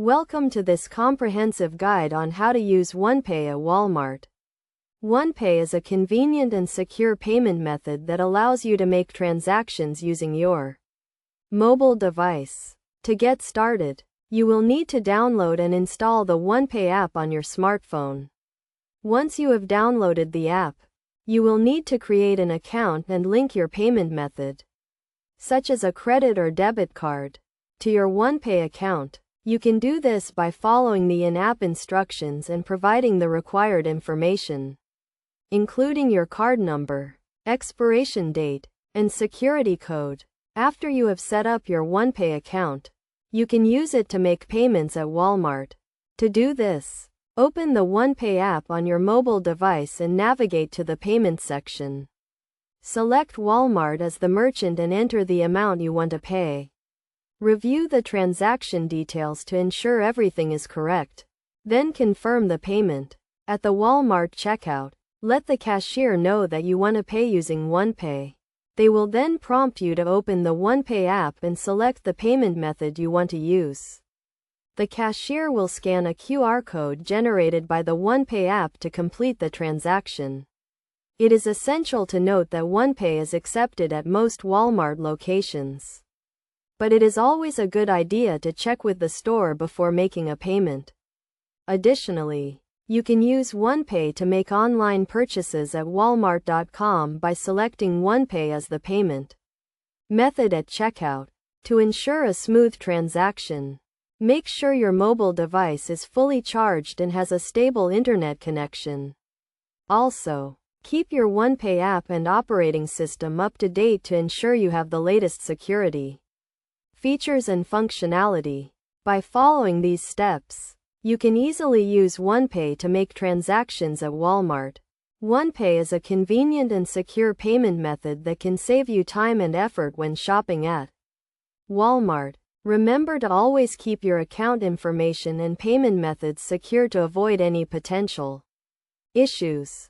Welcome to this comprehensive guide on how to use Onepay at Walmart. Onepay is a convenient and secure payment method that allows you to make transactions using your mobile device. To get started, you will need to download and install the Onepay app on your smartphone. Once you have downloaded the app, you will need to create an account and link your payment method, such as a credit or debit card, to your Onepay account. You can do this by following the in-app instructions and providing the required information, including your card number, expiration date, and security code. After you have set up your Onepay account, you can use it to make payments at Walmart. To do this, open the Onepay app on your mobile device and navigate to the Payments section. Select Walmart as the merchant and enter the amount you want to pay. Review the transaction details to ensure everything is correct. Then confirm the payment. At the Walmart checkout, let the cashier know that you want to pay using Onepay. They will then prompt you to open the Onepay app and select the payment method you want to use. The cashier will scan a QR code generated by the Onepay app to complete the transaction. It is essential to note that Onepay is accepted at most Walmart locations, but it is always a good idea to check with the store before making a payment. Additionally, you can use Onepay to make online purchases at walmart.com by selecting Onepay as the payment method at checkout. To ensure a smooth transaction, make sure your mobile device is fully charged and has a stable internet connection. Also, keep your Onepay app and operating system up to date to ensure you have the latest security features and functionality. By following these steps, you can easily use Onepay to make transactions at Walmart. Onepay is a convenient and secure payment method that can save you time and effort when shopping at Walmart. Remember to always keep your account information and payment methods secure to avoid any potential issues.